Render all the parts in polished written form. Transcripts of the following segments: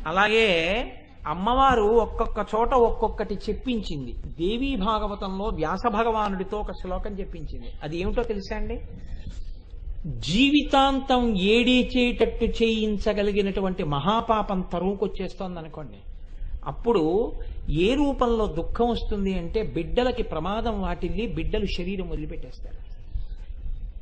అలాగే అమ్మవారు ఒక్కొక్క చోట ఒక్కొక్కటి చెప్పించింది. దేవీ భాగవతంలో వ్యాస భగవానుడితో ఒక శ్లోకం చెప్పించింది. అది ఏమిటో తెలుసా అండి? జీవితాంతం ఏడీచేటట్టు చేయించగలిగినటువంటి మహాపాపం తరువుకొచ్చేస్తోంది అనుకోండి, అప్పుడు ఏ రూపంలో దుఃఖం వస్తుంది అంటే బిడ్డలకి ప్రమాదం వాటిల్లి బిడ్డలు శరీరం వదిలిపెట్టేస్తారు.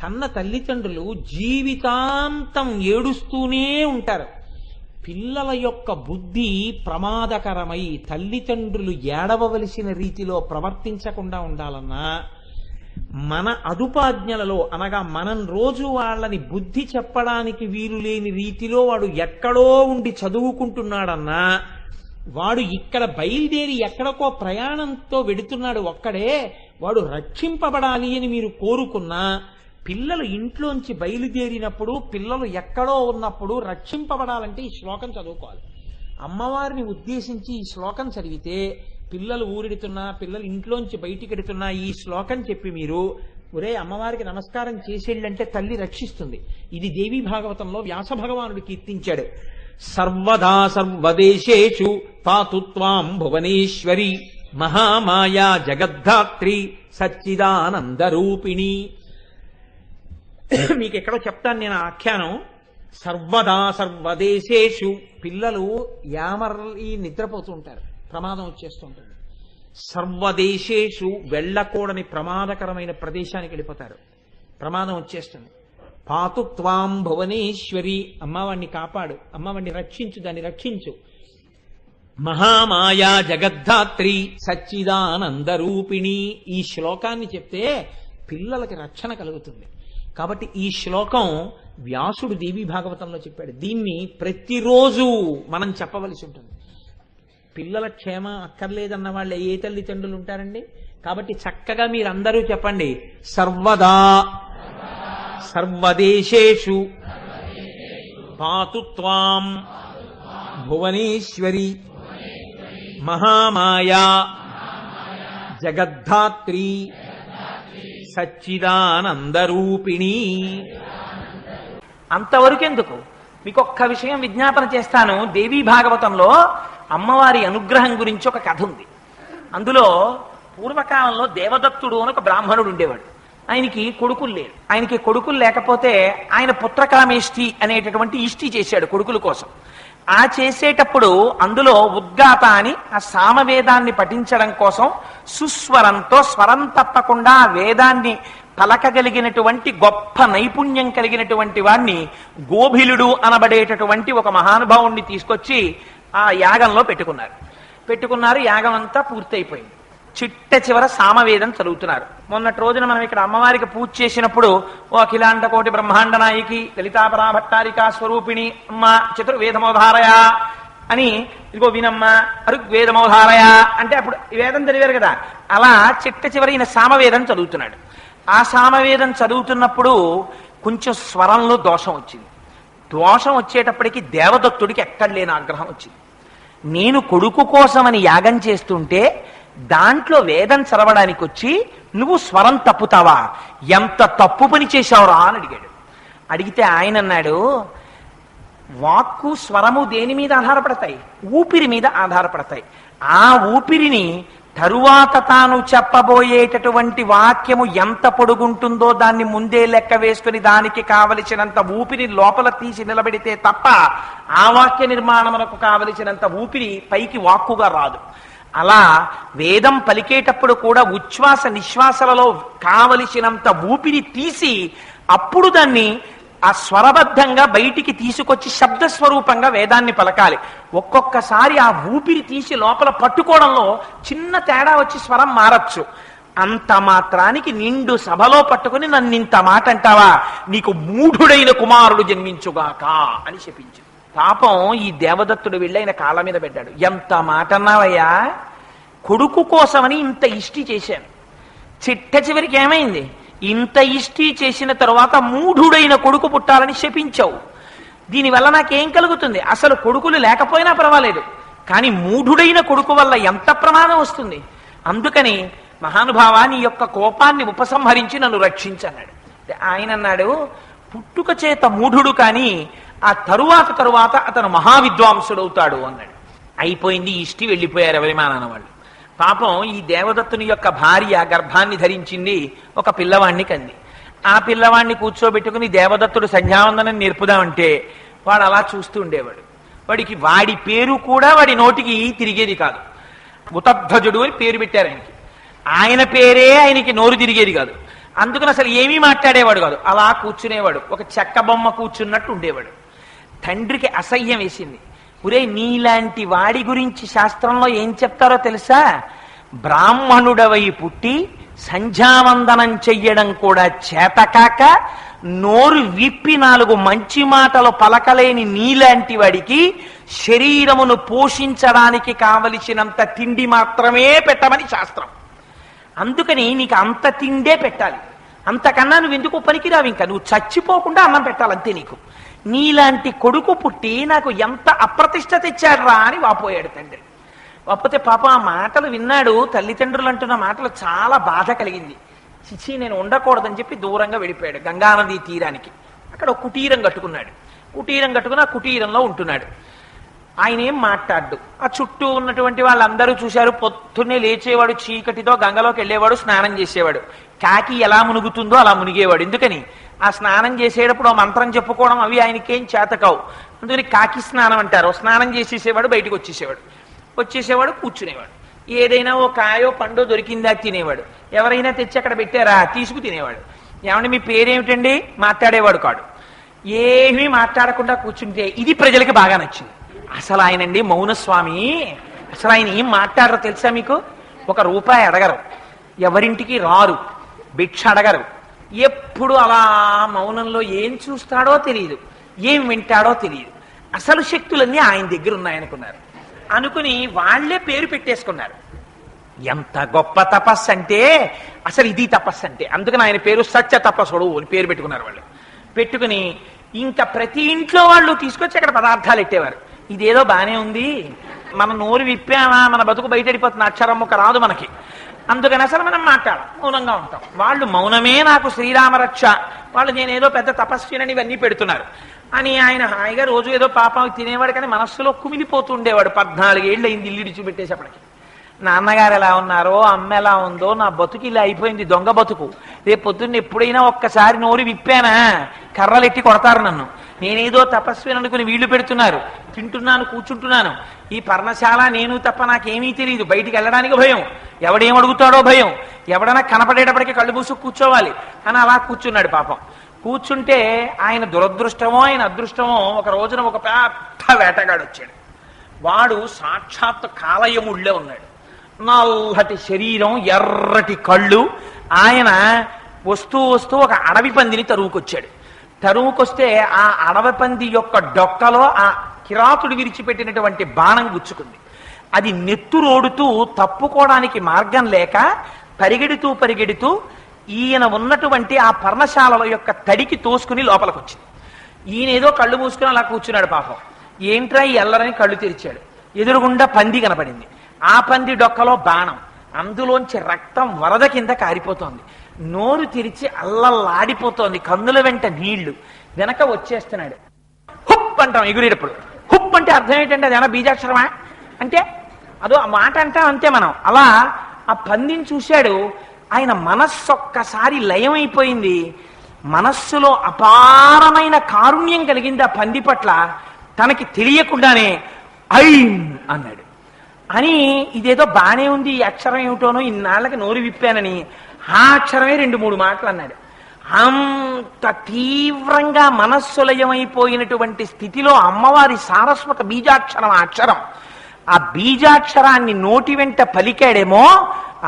కన్న తల్లిదండ్రులు జీవితాంతం ఏడుస్తూనే ఉంటారు. పిల్లల యొక్క బుద్ధి ప్రమాదకరమై తల్లిదండ్రులు ఏడవవలసిన రీతిలో ప్రవర్తించకుండా ఉండాలన్నా మన అదుపాజ్ఞలలో, అనగా మనం రోజు వాళ్ళని బుద్ధి చెప్పడానికి వీలు లేని రీతిలో వాడు ఎక్కడో ఉండి చదువుకుంటున్నాడన్నా, వాడు ఇక్కడ బయలుదేరి ఎక్కడికో ప్రయాణంతో వెడుతున్నాడు ఒక్కడే, వాడు రక్షింపబడాలి అని మీరు కోరుకున్నా, పిల్లలు ఇంట్లోంచి బయలుదేరినప్పుడు, పిల్లలు ఎక్కడో ఉన్నప్పుడు రక్షింపబడాలంటే ఈ శ్లోకం చదువుకోవాలి. అమ్మవారిని ఉద్దేశించి ఈ శ్లోకం చదివితే పిల్లలు ఊరెడుతున్నా, పిల్లలు ఇంట్లోంచి బయటికెడుతున్నా ఈ శ్లోకం చెప్పి మీరు ఒరే అమ్మవారికి నమస్కారం చేసేళ్ళంటే తల్లి రక్షిస్తుంది. ఇది దేవీ భాగవతంలో వ్యాస భగవానుడు కీర్తించాడు. సర్వదా సర్వదేశేషు పాతు త్వాం భువనేశ్వరి మహామాయా జగద్ధాత్రి సచ్చిదానందరూపిణి. మీకు ఎక్కడో చెప్తాను నేను ఆఖ్యానం. సర్వదా సర్వదేశేషు, పిల్లలు యామర్లి నిద్రపోతుంటారు, ప్రమాదం వచ్చేస్తుంటుంది. సర్వదేశేషు, వెళ్ళకూడని ప్రమాదకరమైన ప్రదేశానికి వెళ్ళిపోతారు, ప్రమాదం వచ్చేస్తుంది. పాతు త్వాం భువనేశ్వరి, అమ్మవాణ్ణి కాపాడు, అమ్మవాణ్ణి రక్షించు, దాన్ని రక్షించు. మహామాయా జగద్ధాత్రి సచ్చిదానందరూపిణి. ఈ శ్లోకాన్ని చెప్తే పిల్లలకి రక్షణ కలుగుతుంది. కాబట్టి ఈ శ్లోకం వ్యాసుడు దేవీ భాగవతంలో చెప్పాడు. దీన్ని ప్రతిరోజు మనం చెప్పవలసి ఉంటుంది. పిల్లల క్షేమం అక్కర్లేదన్న వాళ్ళు ఏ తల్లిదండ్రులు ఉంటారండి? కాబట్టి చక్కగా మీరందరూ చెప్పండి. సర్వదా సర్వదేశేషు పాతు త్వాం భువనేశ్వరి మహామాయా జగద్ధాత్రి సచ్చిదానందరూపిణి. అంతవరకెందుకు, మీకు ఒక్క విషయం విజ్ఞాపన చేస్తాను. దేవీ భాగవతంలో అమ్మవారి అనుగ్రహం గురించి ఒక కథ ఉంది. అందులో పూర్వకాలంలో దేవదత్తుడు అని ఒక బ్రాహ్మణుడు ఉండేవాడు. ఆయనకి కొడుకులు లేరు. ఆయనకి కొడుకులు లేకపోతే ఆయన పుత్రకామేష్టి అనేటటువంటి ఇష్టి చేశాడు కొడుకుల కోసం. ఆ చేసేటప్పుడు అందులో ఉద్గాత అని ఆ సామవేదాన్ని పఠించడం కోసం సుస్వరంతో, స్వరం తప్పకుండా ఆ వేదాన్ని పలకగలిగినటువంటి గొప్ప నైపుణ్యం కలిగినటువంటి వాణ్ణి గోభిలుడు అనబడేటటువంటి ఒక మహానుభావుణ్ణి తీసుకొచ్చి ఆ యాగంలో పెట్టుకున్నారు. యాగం అంతా పూర్తయిపోయింది. చిట్ట చివర సామవేదం చదువుతున్నారు. మొన్నటి రోజున మనం ఇక్కడ అమ్మవారికి పూజ చేసినప్పుడు ఓ అఖిలాండ కోటి బ్రహ్మాండ నాయకి లలితాపరా భట్టారికా స్వరూపిణి అమ్మ చతుర్వేదమోధారయా అని, ఇదిగో వినమ్మ ఋగ్వేదమోధారయా అంటే అప్పుడు వేదం చదివారు కదా. అలా చిట్ట చివరి ఈయన సామవేదం చదువుతున్నాడు. ఆ సామవేదం చదువుతున్నప్పుడు కొంచెం స్వరంలో దోషం వచ్చింది. దోషం వచ్చేటప్పటికి దేవదత్తుడికి ఎక్కడ లేని ఆగ్రహం వచ్చింది. నేను కొడుకు కోసమని యాగం చేస్తుంటే దాంట్లో వేదం చదవడానికి వచ్చి నువ్వు స్వరం తప్పుతావా, ఎంత తప్పు పని చేశావురా అని అడిగాడు. అడిగితే ఆయన అన్నాడు, వాక్కు స్వరము దేని మీద ఆధారపడతాయి? ఊపిరి మీద ఆధారపడతాయి. ఆ ఊపిరిని తరువాత తాను చెప్పబోయేటటువంటి వాక్యము ఎంత పొడుగుంటుందో దాన్ని ముందే లెక్క వేసుకుని దానికి కావలసినంత ఊపిరి లోపల తీసి నిలబెడితే తప్ప ఆ వాక్య నిర్మాణమునకు కావలసినంత ఊపిరి పైకి వాక్కుగా రాదు. అలా వేదం పలికేటప్పుడు కూడా ఉచ్ఛ్వాస నిశ్వాసలలో కావలసినంత ఊపిరి తీసి అప్పుడు దాన్ని ఆ స్వరబద్ధంగా బయటికి తీసుకొచ్చి శబ్దస్వరూపంగా వేదాన్ని పలకాలి. ఒక్కొక్కసారి ఆ ఊపిరి తీసి లోపల పట్టుకోవడంలో చిన్న తేడా వచ్చి స్వరం మారచ్చు. అంత మాత్రానికి నిండు సభలో పట్టుకుని నన్ను ఇంత మాట అంటావా, నీకు మూఢుడైన కుమారుడు జన్మించుగాక అని చెప్పించు. పాపం ఈ దేవదత్తుడు వెళ్ళి ఆయన కాళ్ళ మీద పెట్టాడు. ఎంత మాట అన్నావయ్యా, కొడుకు కోసమని ఇంత ఇష్టి చేశాను. చిట్ట చివరికి ఏమైంది, ఇంత ఇష్టి చేసిన తరువాత మూఢుడైన కొడుకు పుట్టాలని శపించావు. దీనివల్ల నాకేం కలుగుతుంది? అసలు కొడుకులు లేకపోయినా పర్వాలేదు, కానీ మూఢుడైన కొడుకు వల్ల ఎంత ప్రమాదం వస్తుంది. అందుకని మహానుభావా నీ యొక్క కోపాన్ని ఉపసంహరించి నన్ను రక్షించన్నాడు. ఆయన అన్నాడు, పుట్టుక చేత మూఢుడు కానీ ఆ తరువాత అతను మహావిద్వాంసుడవుతాడు అన్నాడు. అయిపోయింది, ఇష్టి వెళ్ళిపోయారు ఎవరిమానాన్న వాళ్ళు. పాపం ఈ దేవదత్తుని యొక్క భార్య గర్భాన్ని ధరించింది, ఒక పిల్లవాణ్ణి కంది. ఆ పిల్లవాణ్ణి కూర్చోబెట్టుకుని దేవదత్తుడు సంధ్యావందనం నేర్పుదామంటే వాడు అలా చూస్తూ ఉండేవాడు. వాడి పేరు కూడా వాడి నోటికి తిరిగేది కాదు. ఉతధ్వజుడు అని పేరు పెట్టారు ఆయనకి. ఆయన పేరే ఆయనకి నోరు తిరిగేది కాదు. అందుకని అసలు ఏమీ మాట్లాడేవాడు కాదు. అలా కూర్చునేవాడు, ఒక చెక్క బొమ్మ కూర్చున్నట్టు ఉండేవాడు. తండ్రికి అసహ్యం వేసింది. ఒరే, నీలాంటి వాడి గురించి శాస్త్రంలో ఏం చెప్తారో తెలుసా? బ్రాహ్మణుడవై పుట్టి సంధ్యావందనం చెయ్యడం కూడా చేతకాక నోరు విప్పి 4 మంచి మాటలు పలకలేని నీలాంటి వాడికి శరీరమును పోషించడానికి కావలసినంత తిండి మాత్రమే పెట్టమని శాస్త్రం. అందుకని నీకు అంత తిండే పెట్టాలి, అంతకన్నా నువ్వు ఎందుకు పనికిరావు, ఇంకా నువ్వు చచ్చిపోకుండా అన్నం పెట్టాలంతే నీకు. నీలాంటి కొడుకు పుట్టి నాకు ఎంత అప్రతిష్ట తెచ్చాడ్రా అని వాపోయాడు తండ్రి. వాపోతే పాప ఆ మాటలు విన్నాడు. తల్లిదండ్రులు అంటున్న మాటలు చాలా బాధ కలిగింది. చిచి, నేను ఉండకూడదని చెప్పి దూరంగా వెళ్ళిపోయాడు గంగానదీ తీరానికి. అక్కడ ఒక కుటీరం కట్టుకున్నాడు. కుటీరం కట్టుకుని ఆ కుటీరంలో ఉంటున్నాడు. ఆయన ఏం మాట్లాడ్డు. ఆ చుట్టూ ఉన్నటువంటి వాళ్ళందరూ చూశారు. పొద్దున్నే లేచేవాడు, చీకటితో గంగలోకి వెళ్ళేవాడు, స్నానం చేసేవాడు. కాకి ఎలా మునుగుతుందో అలా మునిగేవాడు. ఎందుకని? ఆ స్నానం చేసేటప్పుడు ఆ మంత్రం చెప్పుకోవడం అవి ఆయనకేం చేతకావు. అందుకని కాకి స్నానం అంటారు. స్నానం చేసేసేవాడు, బయటకు వచ్చేసేవాడు, కూర్చునేవాడు. ఏదైనా ఓ కాయో పండో దొరికిందా తినేవాడు. ఎవరైనా తెచ్చి అక్కడ పెట్టారా తీసుకు తినేవాడు. ఏమంటే మీ పేరేమిటండి మాట్లాడేవాడు కాడు. ఏమీ మాట్లాడకుండా కూర్చుంటే ఇది ప్రజలకి బాగా నచ్చింది. అసలు ఆయనండి మౌనస్వామి. అసలు ఆయన ఏం మాట్లాడరో తెలుసా మీకు? 1 రూపాయి అడగరు, ఎవరింటికి రారు, భిక్ష అడగరు. ఎప్పుడు అలా మౌనంలో ఏం చూస్తాడో తెలియదు, ఏం వింటాడో తెలియదు. అసలు శక్తులన్నీ ఆయన దగ్గర ఉన్నాయనుకున్నారు. అనుకుని వాళ్లే పేరు పెట్టేసుకున్నారు. ఎంత గొప్ప తపస్సు అంటే అసలు ఇది తపస్సు అంటే. అందుకని ఆయన పేరు సత్య తపస్సుడు అని పేరు పెట్టుకున్నారు వాళ్ళు. పెట్టుకుని ఇంకా ప్రతి ఇంట్లో వాళ్ళు తీసుకొచ్చి అక్కడ పదార్థాలు పెట్టేవారు. ఇదేదో బానే ఉంది, మన నోరు విప్పామా మన బతుకు బయటడిపోతుంది, అక్షరం ముక్క రాదు మనకి. అందుకని అసలు మనం మాట్లాడాలి, మౌనంగా ఉంటాం. వాళ్ళు మౌనమే నాకు శ్రీరామరక్ష, వాళ్ళు నేనేదో పెద్ద తపస్వినని ఇవన్నీ పెడుతున్నారు అని ఆయన హాయిగా రోజు ఏదో పాపం తినేవాడు. కానీ మనస్సులో కుమిలిపోతూ ఉండేవాడు. 14 ఏళ్ళు అయింది ఇల్లు విడిచిపెట్టేసేపటికి. నాన్నగారు ఎలా ఉన్నారో, అమ్మ ఎలా ఉందో, నా బతుకు ఇలా అయిపోయింది, దొంగ బతుకు. రేపు పొద్దున్న ఎప్పుడైనా ఒక్కసారి నోరు విప్పానా కర్రలెట్టి కొడతారు నన్ను. నేనేదో తపస్విని అనుకుని వీళ్ళు పెడుతున్నారు, తింటున్నాను, కూర్చుంటున్నాను. ఈ పర్ణశాల నేను తప్ప నాకేమీ తెలియదు, బయటికి వెళ్ళడానికి భయం, ఎవడేం అడుగుతాడో భయం, ఎవడన్నా కనపడేటప్పటికీ కళ్ళు మూసుకు కూర్చోవాలి అని అలా కూర్చున్నాడు పాపం. కూర్చుంటే ఆయన దురదృష్టమో ఆయన అదృష్టమో ఒక రోజున ఒక పెద్ద వేటగాడు వచ్చాడు. వాడు సాక్షాత్ కాలయముళ్ళే ఉన్నాడు. నల్లటి శరీరం, ఎర్రటి కళ్ళు. ఆయన వస్తూ ఒక అడవి పందిని తరువుకొచ్చాడు. తరువుకొస్తే ఆ అడవి పంది యొక్క డొక్కలో ఆ కిరాతుడు విరిచిపెట్టినటువంటి బాణం గుచ్చుకుంది. అది నెత్తురోడుతూ తప్పుకోవడానికి మార్గం లేక పరిగెడుతూ ఈయన ఉన్నటువంటి ఆ పర్ణశాలలో యొక్క తడికి తోసుకుని లోపలికి వచ్చింది. ఈయనేదో కళ్ళు మూసుకుని అలా కూర్చున్నాడు పాపం. ఏంట్రా ఈ ఎల్లరని కళ్ళు తెరిచాడు. ఎదురుగుండా పంది కనపడింది. ఆ పంది డొక్కలో బాణం, అందులోంచి రక్తం వరద కింద కారిపోతోంది. నోరు తెరిచి అల్లల్లాడిపోతోంది, కన్నుల వెంట నీళ్లు. వెనక వచ్చేస్తున్నాడు. హుప్ అంటాం ఎగురేటప్పుడు. హుప్ అంటే అర్థం ఏంటంటే అదేనా బీజాక్షరమా అంటే అదో ఆ మాట అంటాం అంతే మనం. అలా ఆ పందిని చూశాడు. ఆయన మనస్సు ఒక్కసారి లయమైపోయింది. మనస్సులో అపారమైన కారుణ్యం కలిగింది ఆ పంది పట్ల. తనకి తెలియకుండానే ఐం అన్నాడు. అని ఇదేదో బానే ఉంది, ఈ అక్షరం ఏమిటోనో ఇన్నాళ్ళకి నోరు విప్పానని ఆ అక్షరమే 2-3 మాటలు అన్నాడు. అంత తీవ్రంగా మనస్సులయమైపోయినటువంటి స్థితిలో అమ్మవారి సారస్వత బీజాక్షరం ఆ అక్షరం. ఆ బీజాక్షరాన్ని నోటి వెంట పలికాడేమో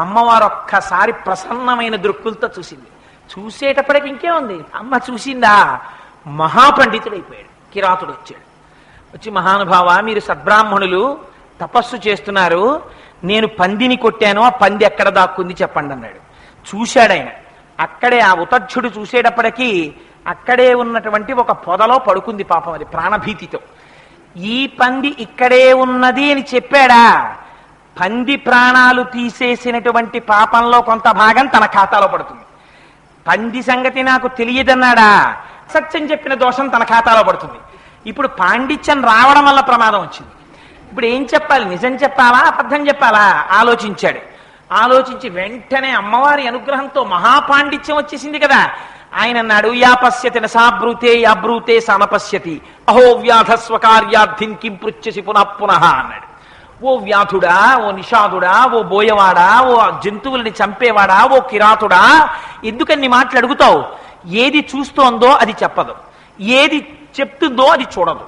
అమ్మవారు ఒక్కసారి ప్రసన్నమైన దృక్కులతో చూసింది. చూసేటప్పటికి ఇంకేముంది, అమ్మ చూసిందా, మహాపండితుడైపోయాడు. కిరాతుడు వచ్చాడు. వచ్చి, మహానుభావ, మీరు సద్బ్రాహ్మణులు తపస్సు చేస్తున్నారు, నేను పందిని కొట్టాను, ఆ పంది ఎక్కడ దాక్కుంది చెప్పండి అన్నాడు. చూశాడు ఆయన. అక్కడే ఆ ఉతజ్జుడు చూసేటప్పటికీ అక్కడే ఉన్నటువంటి ఒక పొదలో పడుకుంది పాపం, అది ప్రాణభీతితో. ఈ పంది ఇక్కడే ఉన్నది అని చెప్పాడా? పంది ప్రాణాలు తీసేసినటువంటి పాపంలో కొంత భాగం తన ఖాతాలో పడుతుంది. పంది సంగతి నాకు తెలియదన్నాడా? సత్యం చెప్పిన దోషం తన ఖాతాలో పడుతుంది. ఇప్పుడు పాండిత్యం రావడం వల్ల ప్రమాదం వచ్చింది. ఇప్పుడు ఏం చెప్పాలి? నిజం చెప్పాలా అబద్ధం చెప్పాలా ఆలోచించాడు. ఆలోచించి వెంటనే అమ్మవారి అనుగ్రహంతో మహాపాండిత్యం వచ్చేసింది కదా. ఆయన అన్నాడు, యా పశ్యతి నసాబ్రూతే యాబ్రూతే సమపశ్యతి అహో వ్యాధస్వకార్యార్థిన్ కిం పృచ్ఛసి పునః పునః అన్నాడు. ఓ వ్యాధుడా, ఓ నిషాదుడా, ఓ బోయవాడా, ఓ జంతువులని చంపేవాడా, ఓ కిరాతుడా, ఎందుకన్ని మాటలు అడుగుతావు? ఏది చూస్తోందో అది చెప్పదు, ఏది చెప్తుందో అది చూడదు.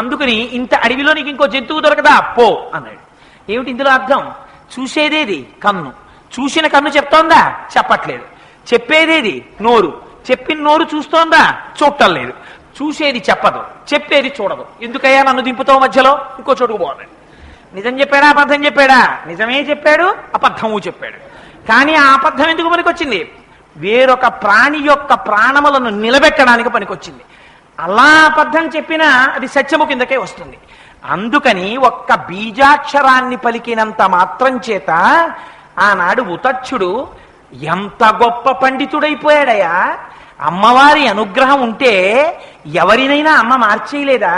అందుకని ఇంత అడవిలో నీకు ఇంకో జంతువు దొరకదా, పో అన్నాడు. ఏమిటి ఇందులో అర్థం? చూసేదేది కన్ను, చూసిన కన్ను చెప్తోందా? చెప్పట్లేదు. చెప్పేదేది నోరు, చెప్పిన నోరు చూస్తోందా? చూడటం లేదు. చూసేది చెప్పదు, చెప్పేది చూడదు. ఎందుకయ్యా నన్ను దింపుతావు మధ్యలో? ఇంకో చోటుకు పోవాలి. నిజం చెప్పాడా అబద్ధం చెప్పాడా? నిజమే చెప్పాడు, అబద్ధము చెప్పాడు. కానీ ఆ అబద్ధం ఎందుకు పనికొచ్చింది? వేరొక ప్రాణి యొక్క ప్రాణములను నిలబెట్టడానికి పనికొచ్చింది. అలా అబద్ధం చెప్పినా అది సత్యము కిందకే వస్తుంది. అందుకని ఒక్క బీజాక్షరాన్ని పలికినంత మాత్రం చేత ఆనాడు ఉతచ్చుడు ఎంత గొప్ప పండితుడైపోయాడయా. అమ్మవారి అనుగ్రహం ఉంటే ఎవరినైనా అమ్మ మార్చేయలేదా?